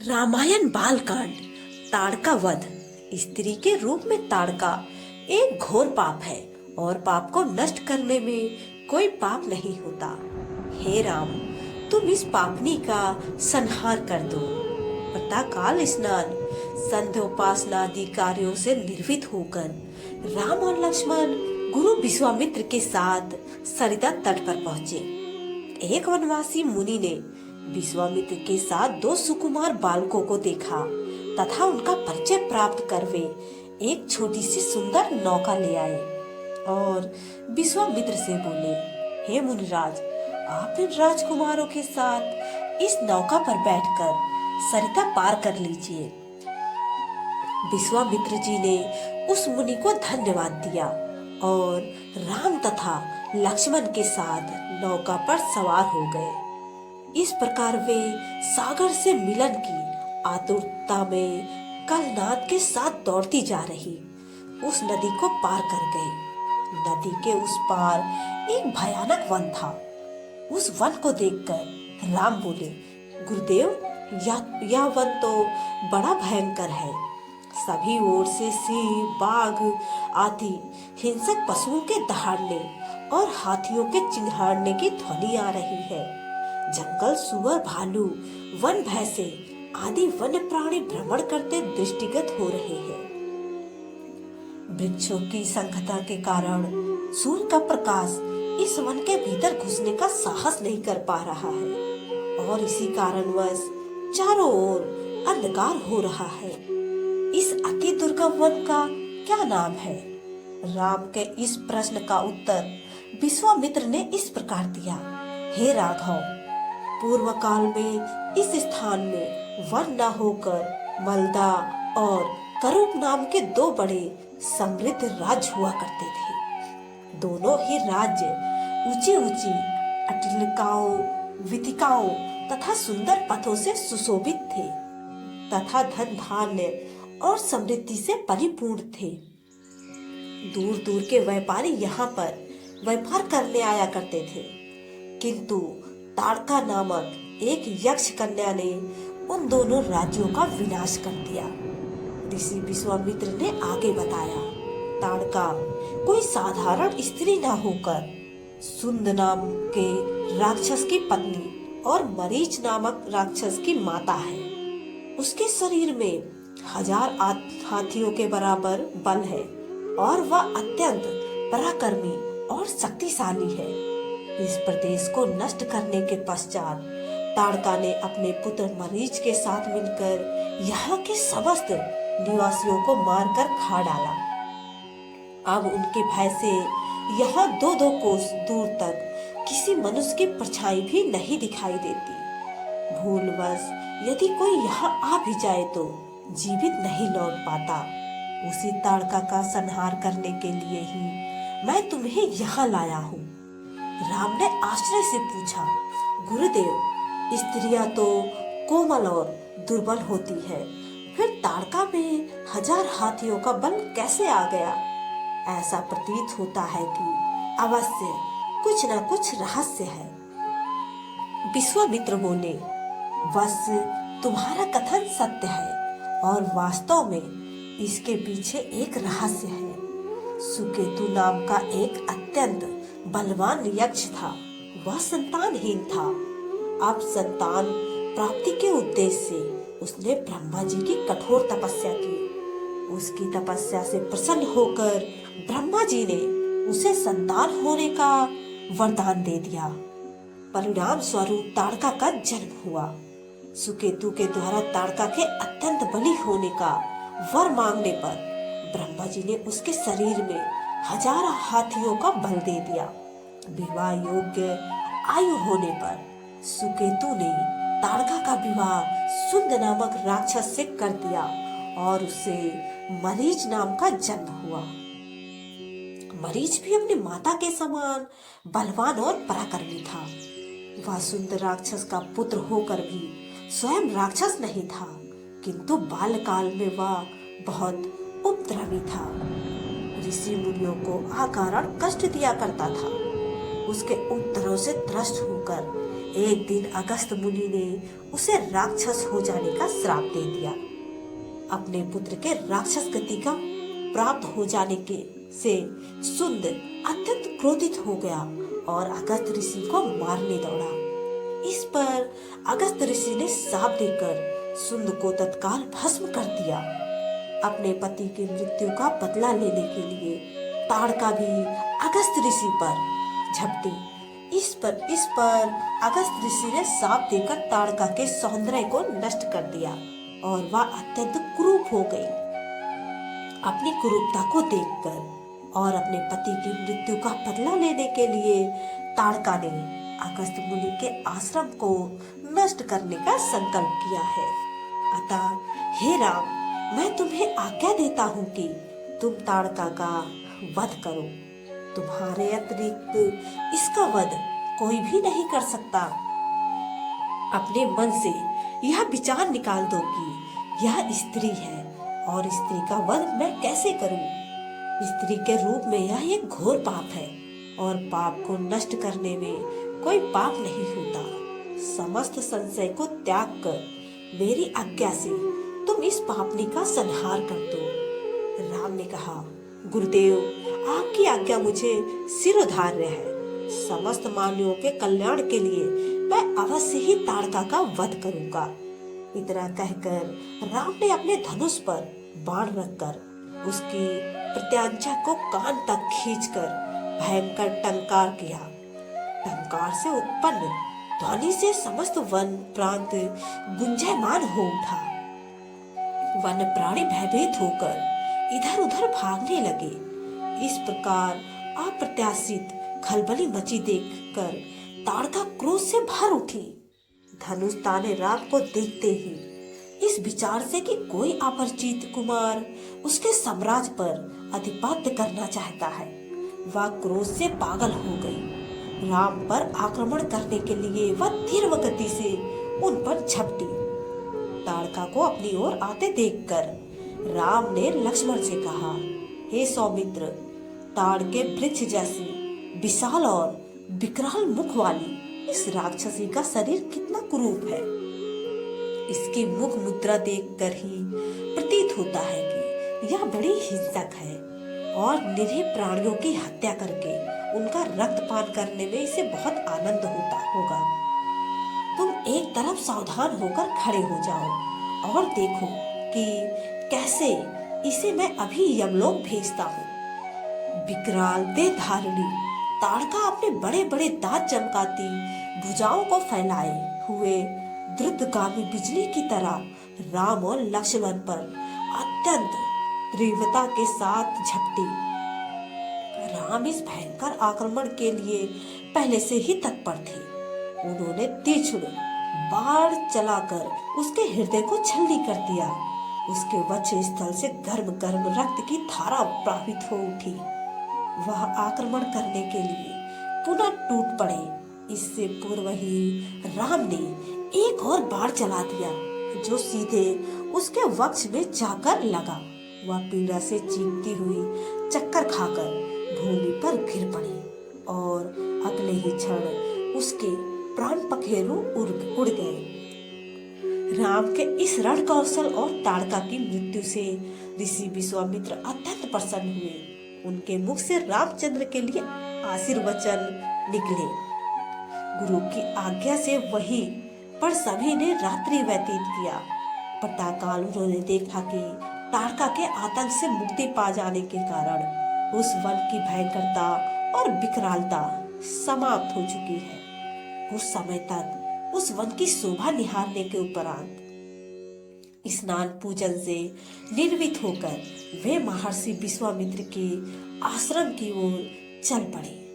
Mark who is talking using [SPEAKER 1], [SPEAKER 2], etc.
[SPEAKER 1] रामायण बालकांड। ताड़का वध। स्त्री के रूप में ताड़का एक घोर पाप है और पाप को नष्ट करने में कोई पाप नहीं होता। हे राम, तुम इस पापनी का संहार कर दो। प्रातःकाल स्नान, संध्योपासना आदि कार्यों से निर्वित होकर राम और लक्ष्मण गुरु विश्वामित्र के साथ सरिता तट पर पहुँचे। एक वनवासी मुनि ने विश्वामित्र के साथ दो सुकुमार बालकों को देखा तथा उनका परिचय प्राप्त कर वे एक छोटी सी सुंदर नौका ले आए और विश्वामित्र से बोले, हे मुनिराज, आप इन राजकुमारों के साथ इस नौका पर बैठकर सरिता पार कर लीजिए। विश्वामित्र जी ने उस मुनि को धन्यवाद दिया और राम तथा लक्ष्मण के साथ नौका पर सवार हो गए। इस प्रकार वे सागर से मिलन की आतुरता में कलनाद के साथ दौड़ती जा रही उस नदी को पार कर गए। नदी के उस पार एक भयानक वन था। उस वन को देखकर राम बोले, गुरुदेव, यह वन तो बड़ा भयंकर है। सभी ओर से सिंह, बाघ आदि हिंसक पशुओं के दहाड़ने और हाथियों के चिंघाड़ने की ध्वनि आ रही है। जंगल सुअर, भालू, वन भैंसे आदि वन्य प्राणी भ्रमण करते दृष्टिगत हो रहे हैं। वृक्षों की संख्या के कारण सूर्य का प्रकाश इस वन के भीतर घुसने का साहस नहीं कर पा रहा है और इसी कारणवश चारों ओर अंधकार हो रहा है। इस अति दुर्गम वन का क्या नाम है? राम के इस प्रश्न का उत्तर विश्वामित्र ने इस प्रकार दिया, हे राघव, पूर्व काल में इस स्थान में वन न होकर मलदा और करूप नाम के दो बड़े समृद्ध राज्य हुआ करते थे। दोनों ही राज्य ऊंची ऊंची अट्टिलिकाओं, वीथिकाओं तथा सुंदर पथों से सुशोभित थे तथा धन धान्य और समृद्धि से परिपूर्ण थे। दूर दूर के व्यापारी यहाँ पर व्यापार करने आया करते थे, किंतु ताड़का नामक एक यक्ष कन्या ने उन दोनों राज्यों का विनाश कर दिया। ऋषि विश्वामित्र ने आगे बताया, ताड़का कोई साधारण स्त्री न होकर सुंद नाम के राक्षस की पत्नी और मरीच नामक राक्षस की माता है। उसके शरीर में 1000 हाथियों के बराबर बल है और वह अत्यंत पराक्रमी और शक्तिशाली है। इस प्रदेश को नष्ट करने के पश्चात ताड़का ने अपने पुत्र मरीच के साथ मिलकर यहाँ के समस्त निवासियों को मारकर खा डाला। अब उनके भय से यहाँ 2-2 कोस दूर तक किसी मनुष्य की परछाई भी नहीं दिखाई देती। भूलवश यदि कोई यहाँ आ भी जाए तो जीवित नहीं लौट पाता। उसी ताड़का का संहार करने के लिए ही मैं तुम्हें यहाँ लाया हूँ। राम ने आश्चर्य से पूछा, गुरुदेव, स्त्रियां तो कोमल और दुर्बल होती है, फिर ताड़का में 1000 हाथियों का बल कैसे आ गया? ऐसा प्रतीत होता है कि अवश्य कुछ न कुछ रहस्य है। विश्वामित्र बोले, बस तुम्हारा कथन सत्य है और वास्तव में इसके पीछे एक रहस्य है। सुकेतु नाम का एक अत्यंत बलवान यक्ष था। वह संतानहीन था। अब संतान प्राप्ति के उद्देश्य से उसने ब्रह्मा जी की कठोर तपस्या की। उसकी तपस्या से प्रसन्न होकर ब्रह्मा जी ने उसे संतान होने का वरदान दे दिया। परिणाम स्वरूप ताड़का का जन्म हुआ। सुकेतु के द्वारा ताड़का के अत्यंत बली होने का वर मांगने पर ब्रह्मा जी ने उसके शरीर में 1000 हाथियों का बल दे दिया। विवाह योग्य आयु होने पर सुकेतु ने ताड़का का विवाह सुंद नामक राक्षस से कर दिया और उसे मरीच नाम का जन्म हुआ। मरीच भी अपनी माता के समान बलवान और पराक्रमी था। वह सुंद राक्षस का पुत्र होकर भी स्वयं राक्षस नहीं था, किंतु बालकाल में वह बहुत उपद्रवी था। ऋषि मुनियों को अकारण कष्ट दिया करता था। उसके उपद्रव से त्रस्त होकर एक दिन अगस्त मुनि ने उसे राक्षस हो जाने का श्राप दे दिया। अपने पुत्र के राक्षस गति का प्राप्त हो जाने के से सुंद अत्यंत क्रोधित हो गया और अगस्त ऋषि को मारने दौड़ा। इस पर अगस्त ऋषि ने शाप देकर सुंद को तत्काल भस्म कर दिया। अपने पति की मृत्यु का बदला लेने के लिए ताड़का भी अगस्त ऋषि पर झपटी। इस पर अगस्त ऋषि ने शाप देकर ताड़का के सौंदर्य को नष्ट कर दिया और वह अत्यंत कुरूप हो गई। अपनी कुरूपता को देखकर और अपने पति की मृत्यु का बदला लेने के लिए ताड़का ने अगस्त मुनि के आश्रम को नष्ट करने का संकल्प किया है। अतः हे राम, मैं तुम्हें आज्ञा देता हूँ कि तुम ताड़का का वध करो। तुम्हारे अतिरिक्त इसका वध कोई भी नहीं कर सकता। अपने मन से यह विचार निकाल दो कि यह स्त्री है और स्त्री का वध मैं कैसे करूं? स्त्री के रूप में यह एक घोर पाप है और पाप को नष्ट करने में कोई पाप नहीं होता। समस्त संशय को त्याग कर मेरी आज्ञा से तुम इस पापनी का संहार कर दो। राम ने कहा, गुरुदेव, आपकी आज्ञा मुझे शिरोधार्य है। समस्त मानवों के कल्याण के लिए मैं अवश्य ही ताड़का का वध करूंगा। इतना कहकर राम ने अपने धनुष पर बाण रखकर उसकी प्रत्यांचा को कान तक खींचकर भयंकर टंकार किया। टंकार से उत्पन्न ध्वनि से समस्त वन प्रांत गुंजायमान हो उठा। वन प्राणी भयभीत होकर इधर उधर भागने लगे। इस प्रकार अप्रत्याशित खलबली मची देखकर ताड़का क्रोध से भर उठी। धनुष ताने राम को देखते ही इस विचार से कि कोई अपरिचित कुमार उसके साम्राज्य पर आधिपत्य करना चाहता है, वह क्रोध से पागल हो गई। राम पर आक्रमण करने के लिए वह तीव्र गति से उन पर झपटी। ताड़का को अपनी ओर आते देखकर राम ने लक्ष्मण से कहा, हे सौमित्र, ताड़ के वृक्ष जैसी विशाल और विकराल मुख वाली इस राक्षसी का शरीर कितना कुरूप है। इसकी मुख मुद्रा देखकर ही प्रतीत होता है कि यह बड़ी हिंसक है और निरीह प्राणियों की हत्या करके उनका रक्तपान करने में इसे बहुत आनंद होता होगा। तुम एक तरफ सावधान होकर खड़े हो जाओ और देखो कि कैसे इसे मैं अभी यमलोक भेजता हूँ। विकराल देह धारिणी ताड़का अपने बड़े बड़े दांत चमकाती भुजाओं को फैलाए हुए द्रुतगामी बिजली की तरह राम और लक्ष्मण पर अत्यंत तीव्रता के साथ झपटी। राम इस भयंकर आक्रमण के लिए पहले से ही तत्पर थे। उन्होंने तीक्ष्ण बाण चलाकर उसके हृदय को छलनी कर दिया। उसके वक्ष स्थल से गर्म गर्म रक्त की धारा प्रवाहित हो उठी। वह आक्रमण करने के लिए पुनः टूट पड़े। इससे पूर्व ही राम ने एक और बाण चला दिया जो सीधे उसके वक्ष में जाकर लगा। वह पीड़ा से चीखती हुई चक्कर खाकर भूमि पर गिर पड़ी और अगले ही क्षण उसके प्राण पखेरु उड़ गए। राम के इस रण कौशल और ताड़का की मृत्यु से ऋषि विश्वामित्र अत्यंत प्रसन्न हुए। उनके मुख से रामचंद्र के लिए आशीर्वचन निकले। गुरु की आज्ञा से वहीं पर सभी ने रात्रि व्यतीत किया। प्रातःकाल उन्होंने देखा कि ताड़का के आतंक से मुक्ति पा जाने के कारण उस वन की भयंकरता और विकरालता समाप्त हो चुकी है। कुछ समय तक उस वन की शोभा निहारने के उपरांत स्नान पूजन से निर्मित होकर वे महर्षि विश्वामित्र के आश्रम की ओर चल पड़े।